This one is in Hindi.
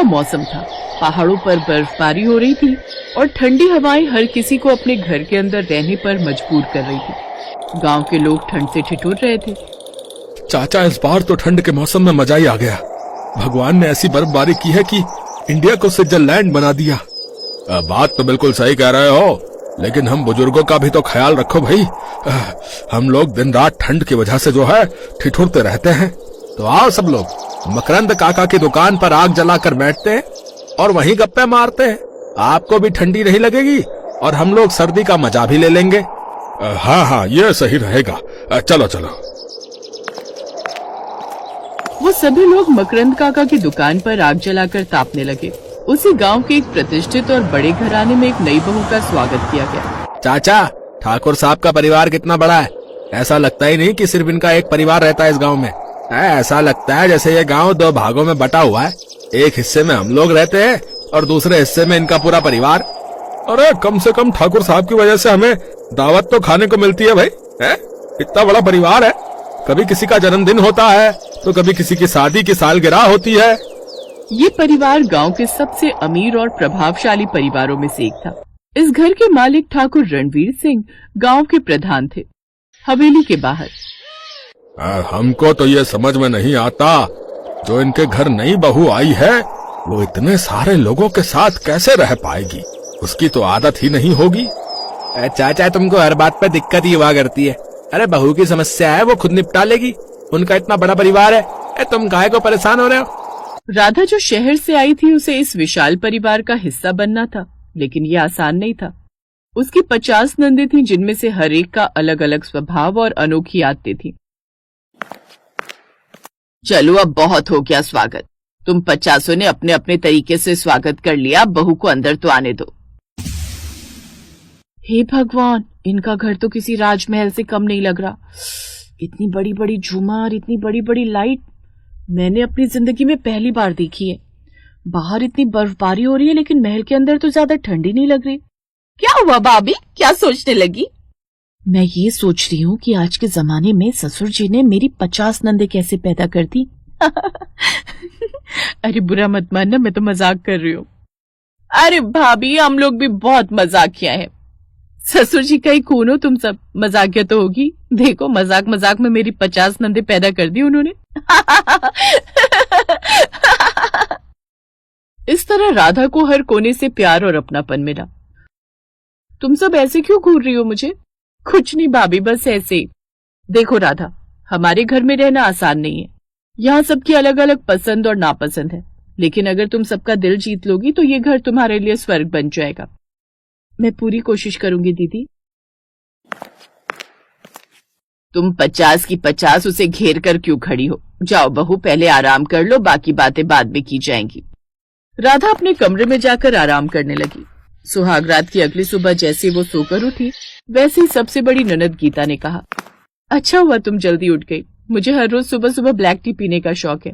का मौसम था। पहाड़ों पर बर्फबारी हो रही थी और ठंडी हवाएं हर किसी को अपने घर के अंदर रहने पर मजबूर कर रही थी। गांव के लोग ठंड से ठिठुर रहे थे। चाचा, इस बार तो ठंड के मौसम में मजा ही आ गया। भगवान ने ऐसी बर्फबारी की है कि इंडिया को स्विट्जरलैंड बना दिया। बात तो बिल्कुल सही कह रहे हो, लेकिन हम बुजुर्गों का भी तो ख्याल रखो भाई। हम लोग दिन रात ठंड की वजह से जो है ठिठुरते रहते हैं। तो आओ सब लोग मकरंद काका की दुकान पर आग जलाकर बैठते हैं और वहीं गप्पे मारते हैं। आपको भी ठंडी नहीं लगेगी और हम लोग सर्दी का मजा भी ले लेंगे। हाँ हाँ, ये सही रहेगा। चलो चलो। वो सभी लोग मकरंद काका की दुकान पर आग जलाकर तापने लगे। उसी गांव के एक प्रतिष्ठित और बड़े घराने में एक नई बहू का स्वागत किया गया। चाचा, ठाकुर साहब का परिवार कितना बड़ा है। ऐसा लगता ही नहीं कि सिर्फ इनका एक परिवार रहता है इस गांव में। ऐसा लगता है जैसे ये गांव दो भागों में बटा हुआ है। एक हिस्से में हम लोग रहते हैं और दूसरे हिस्से में इनका पूरा परिवार। अरे कम से कम ठाकुर साहब की वजह से हमें दावत तो खाने को मिलती है भाई। इतना बड़ा परिवार है। कभी किसी का जन्मदिन होता है तो कभी किसी की शादी की सालगिरह होती है। ये परिवार गांव के सबसे अमीर और प्रभावशाली परिवारों में से एक था। इस घर के मालिक ठाकुर रणवीर सिंह गांव के प्रधान थे। हवेली के बाहर हमको तो ये समझ में नहीं आता, जो इनके घर नई बहू आई है वो इतने सारे लोगों के साथ कैसे रह पाएगी। उसकी तो आदत ही नहीं होगी। चाचा, तुमको हर बात पे दिक्कत ही हुआ करती है। अरे बहू की समस्या है, वो खुद निपटा लेगी। उनका इतना बड़ा परिवार है। तुम काहे को परेशान हो रहे हो। राधा जो शहर से आई थी, उसे इस विशाल परिवार का हिस्सा बनना था, लेकिन ये आसान नहीं था। उसकी 50 नंदे थीं, जिनमें से हर एक का अलग अलग स्वभाव और अनोखी आदतें थीं। चलो अब बहुत हो गया स्वागत। तुम 50 ने अपने अपने तरीके से स्वागत कर लिया। बहू को अंदर तो आने दो। हे भगवान, इनका घर तो किसी राजमहल से कम नहीं लग रहा। इतनी बड़ी बड़ी झूमर, इतनी बड़ी बड़ी लाइट मैंने अपनी जिंदगी में पहली बार देखी है। बाहर इतनी बर्फबारी हो रही है, लेकिन महल के अंदर तो ज्यादा ठंडी नहीं लग रही। क्या हुआ भाभी, क्या सोचने लगी? मैं ये सोच रही हूँ कि आज के जमाने में ससुर जी ने मेरी 50 नंदे कैसे पैदा कर दी। अरे बुरा मत मानना, मैं तो मजाक कर रही हूँ। अरे भाभी, हम लोग भी बहुत मजाक किया है। ससुर जी का ही खून हो तुम सब, मजाकिया तो होगी। देखो मजाक मजाक में मेरी 50 नंदे पैदा कर दी उन्होंने। इस तरह राधा को हर कोने से प्यार और अपनापन मिला। तुम सब ऐसे क्यों घूर रही हो मुझे? कुछ नहीं भाभी, बस ऐसे ही। देखो राधा, हमारे घर में रहना आसान नहीं है। यहाँ सबकी अलग अलग पसंद और नापसंद है, लेकिन अगर तुम सबका दिल जीत लोगी तो ये घर तुम्हारे लिए स्वर्ग बन जाएगा। मैं पूरी कोशिश करूंगी दीदी। तुम 50 की 50 उसे घेर कर क्यों खड़ी हो? जाओ बहू, पहले आराम कर लो, बाकी बातें बाद में की जाएंगी। राधा अपने कमरे में जाकर आराम करने लगी। सुहागरात की अगली सुबह जैसे वो सोकर उठी, वैसे ही सबसे बड़ी ननद गीता ने कहा, अच्छा हुआ तुम जल्दी उठ गई। मुझे हर रोज सुबह सुबह ब्लैक टी पीने का शौक है।